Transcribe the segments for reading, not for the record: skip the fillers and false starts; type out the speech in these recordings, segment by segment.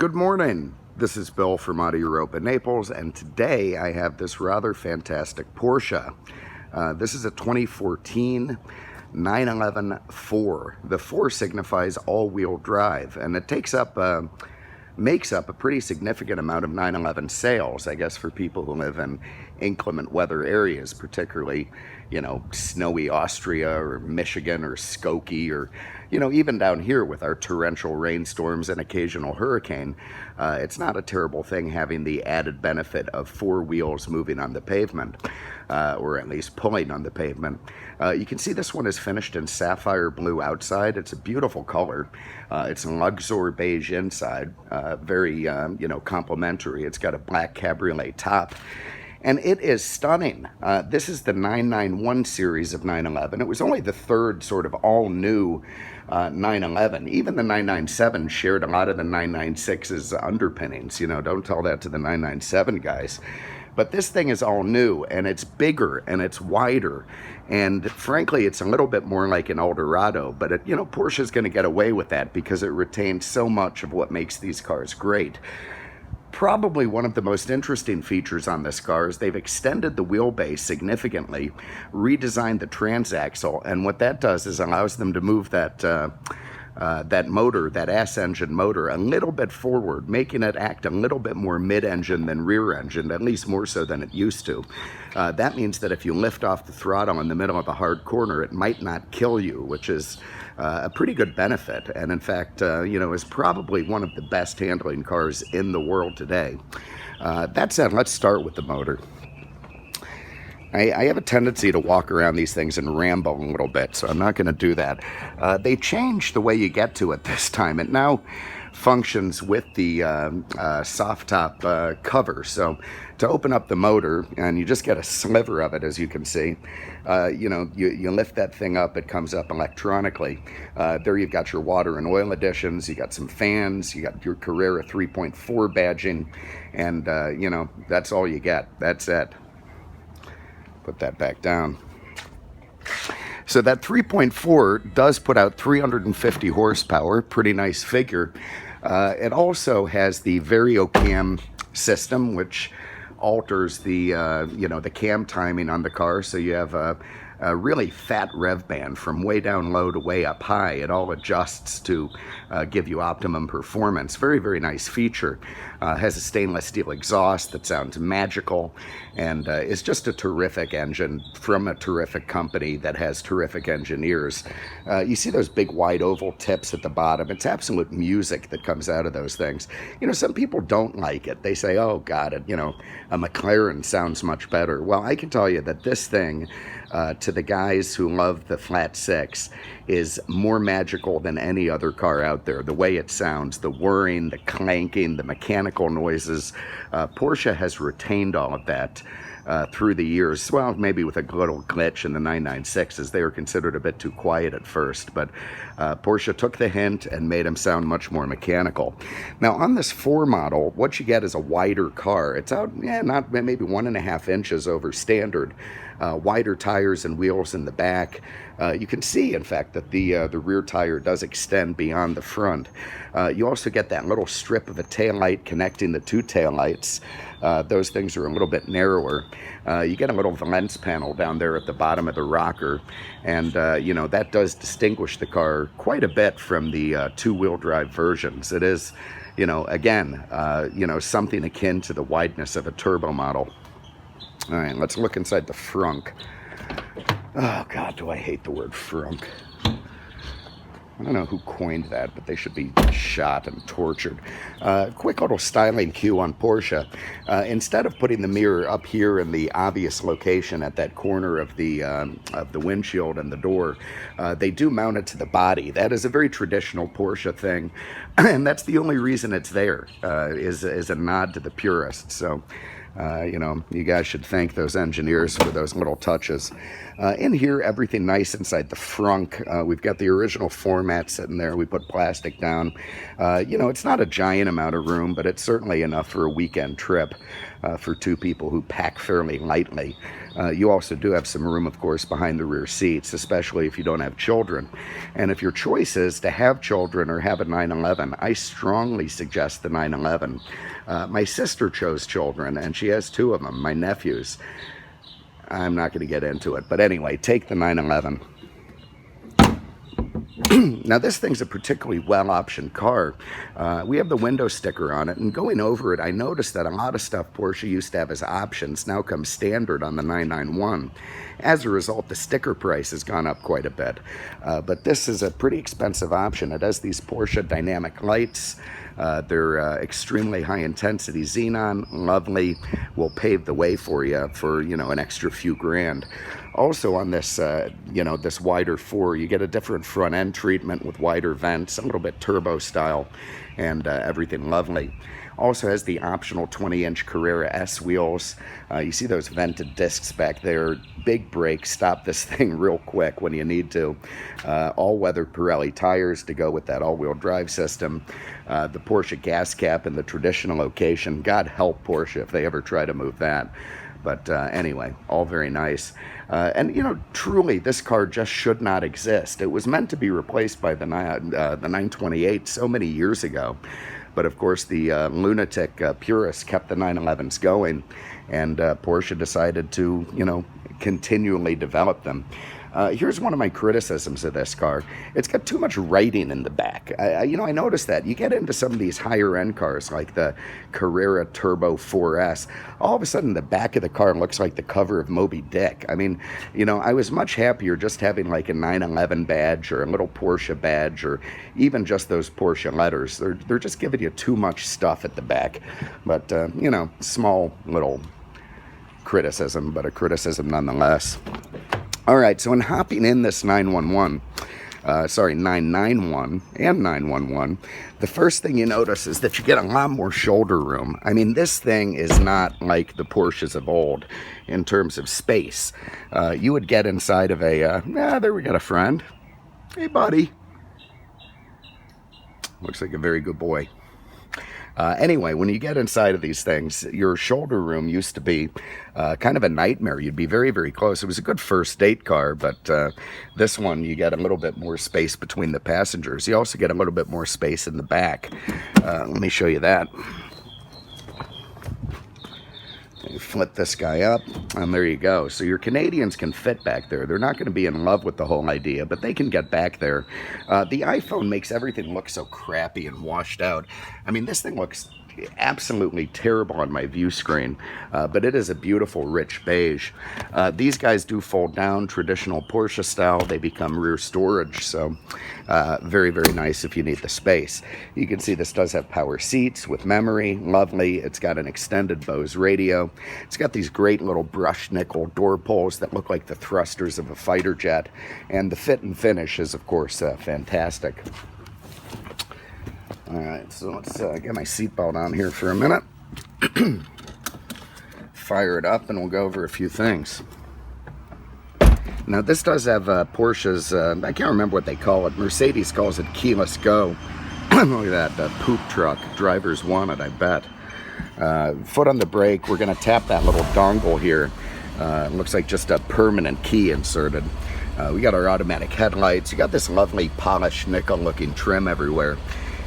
Good morning. This is Bill from Europa, Naples, and today I have this rather fantastic Porsche. This is a 2014 911 4. The 4 signifies all-wheel drive, and it makes up a pretty significant amount of 911 sales, I guess, for people who live in inclement weather areas, particularly, snowy Austria or Michigan or Skokie, or, even down here with our torrential rainstorms and occasional hurricane. It's not a terrible thing having the added benefit of 4 wheels moving on the pavement, or at least pulling on the pavement. You can see this one is finished in sapphire blue outside. It's a beautiful color. It's Luxor beige inside, very, complimentary. It's got a black Cabriolet top. And it is stunning. This is the 991 series of 911. It was only the third sort of all-new 911. Even the 997 shared a lot of the 996's underpinnings. Don't tell that to the 997 guys. But this thing is all new, and it's bigger, and it's wider, and frankly, it's a little bit more like an Eldorado, but Porsche's going to get away with that because it retains so much of what makes these cars great. Probably one of the most interesting features on this car is they've extended the wheelbase significantly, redesigned the transaxle, and what that does is allows them to move that motor, that S-engine motor, a little bit forward, making it act a little bit more mid-engine than rear-engine, at least more so than it used to. That means that if you lift off the throttle in the middle of a hard corner, it might not kill you, which is a pretty good benefit, and in fact, is probably one of the best handling cars in the world today. That said, let's start with the motor. I have a tendency to walk around these things and ramble a little bit, so I'm not going to do that. They changed the way you get to it this time. It now functions with the soft top cover. So to open up the motor, and you just get a sliver of it, as you can see, you lift that thing up, it comes up electronically. There you've got your water and oil additions, you got some fans, you got your Carrera 3.4 badging, and that's all you get. That's it. Put that back down. So that 3.4 does put out 350 horsepower, pretty nice figure. It also has the VarioCam system, which alters the the cam timing on the car, so you have a really fat rev band from way down low to way up high. It all adjusts to give you optimum performance. Very, very nice feature. Has a stainless steel exhaust that sounds magical, and is just a terrific engine from a terrific company that has terrific engineers. You see those big wide oval tips at the bottom. It's absolute music that comes out of those things. Some people don't like it. They say, oh God, a McLaren sounds much better. Well, I can tell you that this thing, to the guys who love the flat six, is more magical than any other car out there. The way it sounds, the whirring, the clanking, the mechanical noises. Porsche has retained all of that through the years. Well, maybe with a little glitch in the 996s. They were considered a bit too quiet at first, but Porsche took the hint and made them sound much more mechanical. Now, on this 4 model, what you get is a wider car. It's out, not maybe 1.5 inches over standard. Wider tires and wheels in the back. You can see, in fact, that the rear tire does extend beyond the front. You also get that little strip of a taillight connecting the 2 taillights. Those things are a little bit narrower. You get a little valence panel down there at the bottom of the rocker, and that does distinguish the car quite a bit from the 2-wheel drive versions. It is, again, something akin to the wideness of a turbo model. All right, let's look inside the frunk. Oh, God, do I hate the word frunk. I don't know who coined that, but they should be shot and tortured. Quick little styling cue on Porsche. Instead of putting the mirror up here in the obvious location at that corner of the windshield and the door, they do mount it to the body. That is a very traditional Porsche thing, and that's the only reason it's there, is a nod to the purists. So, you guys should thank those engineers for those little touches. In here, everything nice inside the frunk. We've got the original format sitting there. We put plastic down. It's not a giant amount of room, but it's certainly enough for a weekend trip. for two people who pack fairly lightly. You also do have some room, of course, behind the rear seats, especially if you don't have children. And if your choice is to have children or have a 911, I strongly suggest the 911. My sister chose children, and she has two of them, my nephews. I'm not going to get into it, but anyway, take the 911. Now, this thing's a particularly well-optioned car. We have the window sticker on it, and going over it, I noticed that a lot of stuff Porsche used to have as options now comes standard on the 991. As a result, the sticker price has gone up quite a bit. But this is a pretty expensive option. It has these Porsche dynamic lights. They're extremely high-intensity xenon, lovely, will pave the way for you for, an extra few grand. Also on this, this wider 4, you get a different front end treatment with wider vents, a little bit turbo style, and everything lovely. Also has the optional 20-inch Carrera S wheels. You see those vented discs back there. Big brakes, stop this thing real quick when you need to. All-weather Pirelli tires to go with that all-wheel drive system. The Porsche gas cap in the traditional location. God help Porsche if they ever try to move that. But anyway, all very nice. And, truly, this car just should not exist. It was meant to be replaced by the 928 so many years ago. But, of course, the lunatic purists kept the 911s going, and Porsche decided to, continually develop them. Here's one of my criticisms of this car. It's got too much writing in the back. I noticed that. You get into some of these higher-end cars, like the Carrera Turbo 4S, all of a sudden the back of the car looks like the cover of Moby Dick. I mean, I was much happier just having like a 911 badge or a little Porsche badge or even just those Porsche letters. They're just giving you too much stuff at the back. But, small little criticism, but a criticism nonetheless. All right, so in hopping in this 991 and 911, the first thing you notice is that you get a lot more shoulder room. I mean, this thing is not like the Porsches of old in terms of space. You would get inside of there we got a friend. Hey, buddy. Looks like a very good boy. Anyway, when you get inside of these things, your shoulder room used to be kind of a nightmare. You'd be very, very close. It was a good first date car, but this one, you get a little bit more space between the passengers. You also get a little bit more space in the back. Let me show you that. You flip this guy up, and there you go. So your Canadians can fit back there. They're not going to be in love with the whole idea, but they can get back there. The iPhone makes everything look so crappy and washed out. I mean, this thing looks absolutely terrible on my view screen, but it is a beautiful, rich beige. These guys do fold down, traditional Porsche style. They become rear storage, so very, very nice if you need the space. You can see this does have power seats with memory, lovely. It's got an extended Bose radio. It's got these great little brushed nickel door pulls that look like the thrusters of a fighter jet, and the fit and finish is, of course, fantastic. All right, so let's get my seatbelt on here for a minute. Fire it up, and we'll go over a few things. Now, this does have Porsche's, I can't remember what they call it. Mercedes calls it keyless go. Look at that poop truck. Drivers want it, I bet. Foot on the brake. We're going to tap that little dongle here. It looks like just a permanent key inserted. We got our automatic headlights. You got this lovely polished nickel-looking trim everywhere.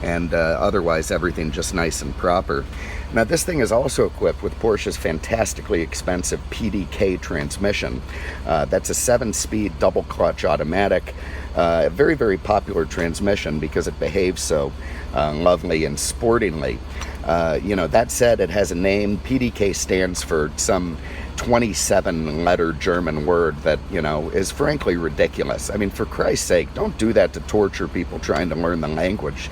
And otherwise everything just nice and proper. Now, this thing is also equipped with Porsche's fantastically expensive PDK transmission. That's a 7-speed double clutch automatic. A very, very popular transmission because it behaves so lovely and sportingly. That said, it has a name. PDK stands for some 27-letter German word that, is frankly ridiculous. I mean, for Christ's sake, don't do that to torture people trying to learn the language.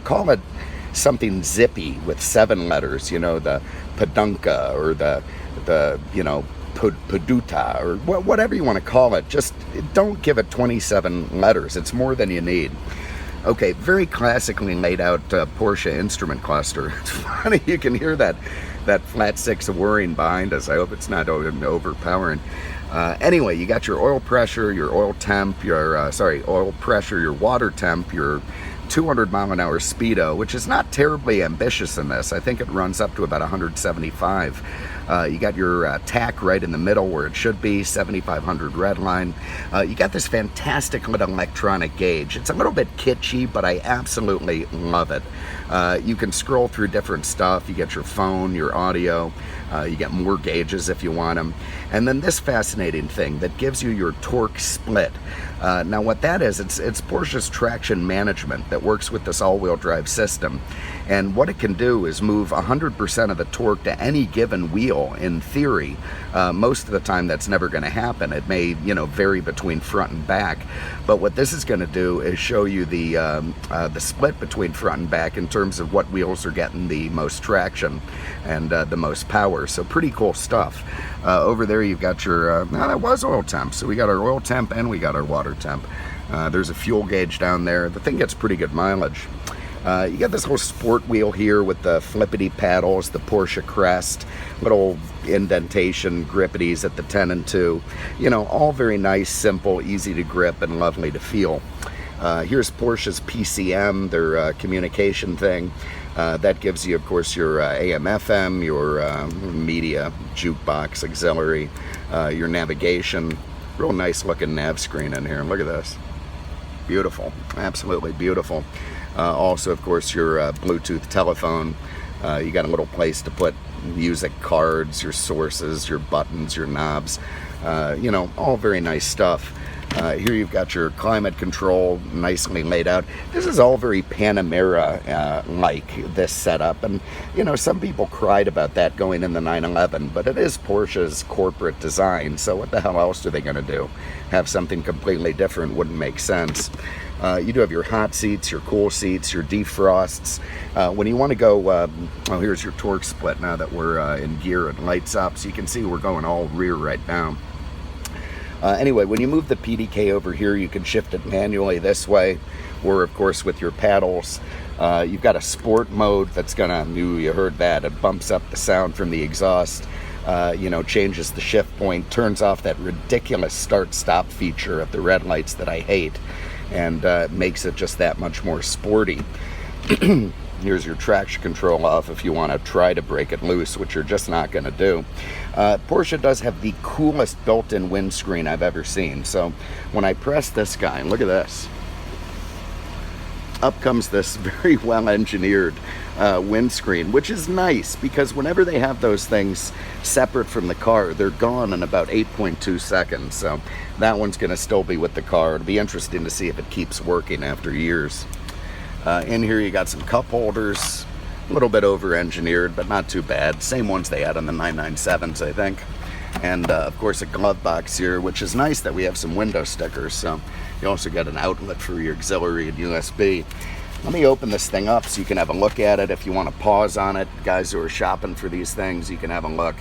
Call it something zippy with 7 letters, the pedunca or the peduta or whatever you want to call it. Just don't give it 27 letters. It's more than you need. Okay, very classically laid out Porsche instrument cluster. It's funny, you can hear that flat 6 whirring behind us. I hope it's not overpowering. Anyway, you got your oil pressure, your oil temp, oil pressure, your water temp, your 200-mile-an-hour speedo, which is not terribly ambitious in this. I think it runs up to about 175. You got your tack right in the middle where it should be, 7,500 red line. You got this fantastic little electronic gauge. It's a little bit kitschy, but I absolutely love it. You can scroll through different stuff. You get your phone, your audio. You get more gauges if you want them. And then this fascinating thing that gives you your torque split. Now what that is, it's Porsche's traction management that works with this all-wheel drive system. And what it can do is move 100% of the torque to any given wheel in theory. Most of the time that's never going to happen. It may, vary between front and back. But what this is going to do is show you the split between front and back in terms of what wheels are getting the most traction and the most power. So pretty cool stuff. Over there you've got your, that was oil temp. So we got our oil temp and we got our water temp. There's a fuel gauge down there. The thing gets pretty good mileage. You got this whole sport wheel here with the flippity paddles, the Porsche crest, little indentation grippities at the 10 and 2. All very nice, simple, easy to grip, and lovely to feel. Here's Porsche's PCM, their communication thing. That gives you, of course, your AM, FM, your media, jukebox, auxiliary, your navigation. Real nice looking nav screen in here. Look at this. Beautiful. Absolutely beautiful. Also, of course, your Bluetooth telephone. You got a little place to put music cards, your sources, your buttons, your knobs. All very nice stuff. Here you've got your climate control nicely laid out. This is all very Panamera-like, this setup. And, some people cried about that going in the 911, but it is Porsche's corporate design, so what the hell else are they going to do? Have something completely different wouldn't make sense. You do have your hot seats, your cool seats, your defrosts. When you want to go, here's your torque split now that we're in gear and lights up, so you can see we're going all rear right now. Anyway, when you move the PDK over here, you can shift it manually this way, or of course with your paddles. You've got a sport mode that's gonna, you heard that, it bumps up the sound from the exhaust, changes the shift point, turns off that ridiculous start-stop feature at the red lights that I hate, and makes it just that much more sporty. Here's your traction control off if you want to try to break it loose, which you're just not going to do. Porsche does have the coolest built-in windscreen I've ever seen. So when I press this guy, look at this. Up comes this very well-engineered windscreen, which is nice because whenever they have those things separate from the car, they're gone in about 8.2 seconds. So that one's going to still be with the car. It'll be interesting to see if it keeps working after years. In here you got some cup holders, a little bit over-engineered, but not too bad. Same ones they had on the 997s, I think. And of course a glove box here, which is nice that we have some window stickers. So you also got an outlet for your auxiliary and USB. Let me open this thing up so you can have a look at it. If you want to pause on it, guys who are shopping for these things, you can have a look.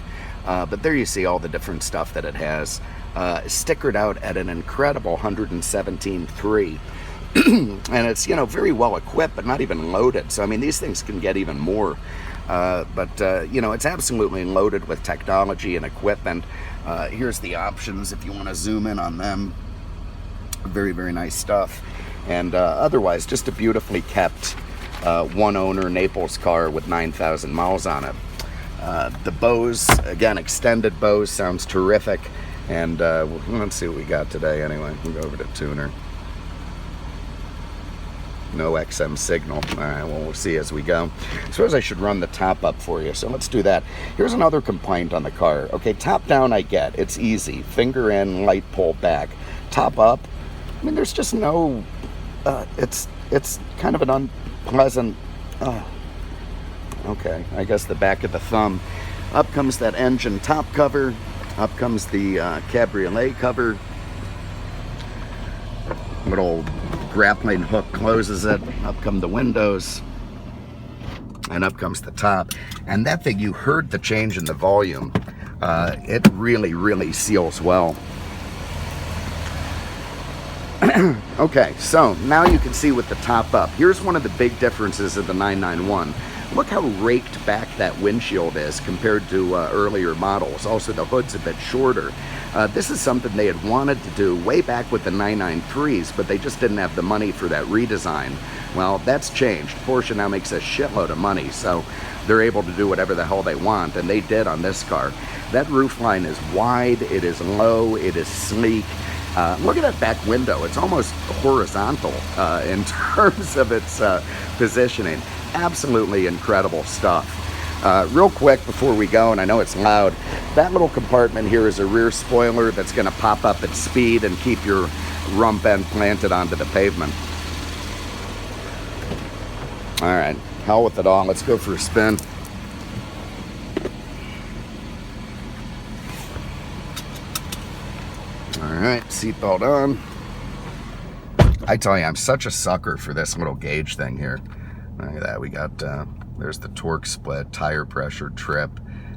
But there you see all the different stuff that it has. Stickered out at an incredible 117.3. And it's, very well equipped, but not even loaded. So, I mean, these things can get even more. It's absolutely loaded with technology and equipment. Here's the options if you want to zoom in on them. Very, very nice stuff. And otherwise, just a beautifully kept one-owner Naples car with 9,000 miles on it. The Bose, again, extended Bose, sounds terrific. And let's see what we got today anyway. We'll go over to tuner. No XM signal. All right, well, we'll see as we go. I suppose I should run the top up for you, so let's do that. Here's another complaint on the car. Okay, top down I get. It's easy. Finger in, light pull back. Top up, I mean, there's just no... it's kind of an unpleasant... okay, I guess the back of the thumb. Up comes that engine top cover. Up comes the Cabriolet cover. Little grappling hook closes it. Up come the windows. And up comes the top. And that thing, you heard the change in the volume. It really, really seals well. Okay, so now you can see with the top up. Here's one of the big differences of the 991. Look how raked back that windshield is compared to earlier models. Also, the hood's a bit shorter. This is something they had wanted to do way back with the 993s, but they just didn't have the money for that redesign. Well, that's changed. Porsche now makes a shitload of money, so they're able to do whatever the hell they want, and they did on this car. That roofline is wide, it is low, it is sleek. Look at that back window. It's almost horizontal in terms of its positioning. Absolutely incredible stuff. Real quick before we go, and I know it's loud, that little compartment here is a rear spoiler that's going to pop up at speed and keep your rump end planted onto the pavement. All right, hell with it all. Let's go for a spin. Alright, seatbelt on. I tell you, I'm such a sucker for this little gauge thing here. Look at that, we got, there's the torque split, tire pressure, trip,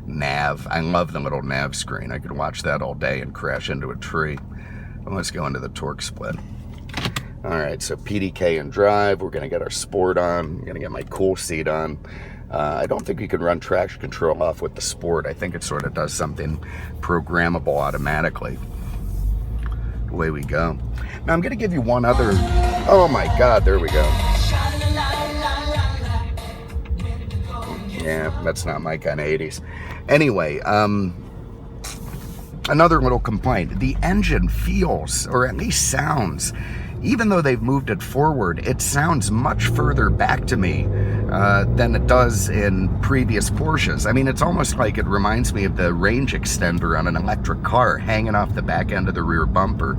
nav. I love the little nav screen. I could watch that all day and crash into a tree. But let's go into the torque split. Alright, so PDK and drive. We're going to get our sport on. I'm going to get my cool seat on. I don't think you can run traction control off with the sport. I think it sort of does something programmable automatically. Away we go. Now I'm going to give you one other. Oh my God, there we go. Yeah, that's not my kind of 80s. Anyway, another little complaint. The engine feels, or at least sounds, even though they've moved it forward, it sounds much further back to me than it does in previous Porsches. I mean, it's almost like it reminds me of the range extender on an electric car hanging off the back end of the rear bumper.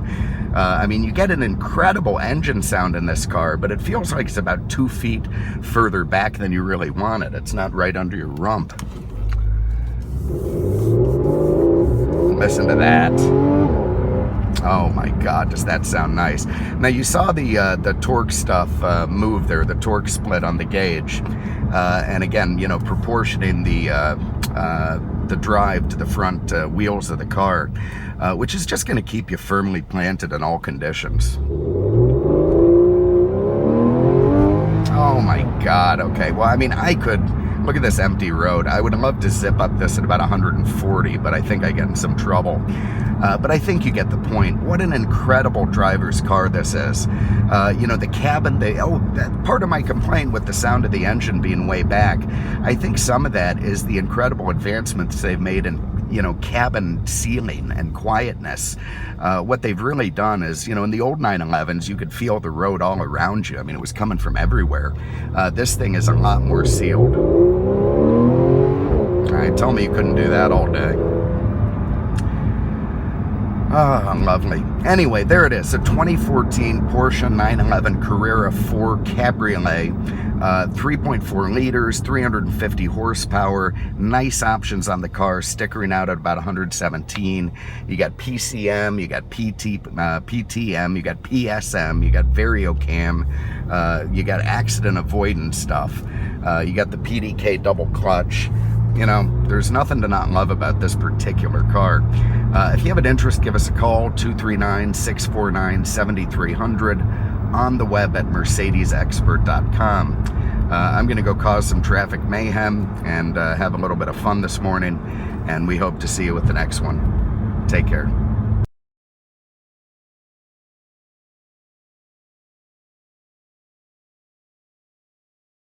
I mean, you get an incredible engine sound in this car, but it feels like it's about 2 feet further back than you really want it. It's not right under your rump. Listen to that. Oh my God, does that sound nice. Now you saw the torque stuff move there, the torque split on the gauge. And again, you know, proportioning the drive to the front wheels of the car, which is just going to keep you firmly planted in all conditions. Oh my God, okay. Well, I mean, I could, look at this empty road. I would love to zip up this at about 140, but I think I get in some trouble. But I think you get the point. What an incredible driver's car this is. You know, the cabin, part of my complaint with the sound of the engine being way back, I think some of that is the incredible advancements they've made in, you know, cabin sealing and quietness. What they've really done is, you know, in the old 911s, you could feel the road all around you. I mean, it was coming from everywhere. This thing is a lot more sealed. All right, tell me you couldn't do that all day. Oh, lovely. Anyway, there it is. A 2014 Porsche 911 Carrera 4 Cabriolet. 3.4 liters, 350 horsepower. Nice options on the car, stickering out at about 117. You got PCM, you got PTM, you got PSM, you got VarioCam, you got accident avoidance stuff. You got the PDK double clutch. You know, there's nothing to not love about this particular car. If you have an interest, give us a call, 239-649-7300, on the web at mercedesexpert.com. I'm going to go cause some traffic mayhem and have a little bit of fun this morning, and we hope to see you with the next one. Take care.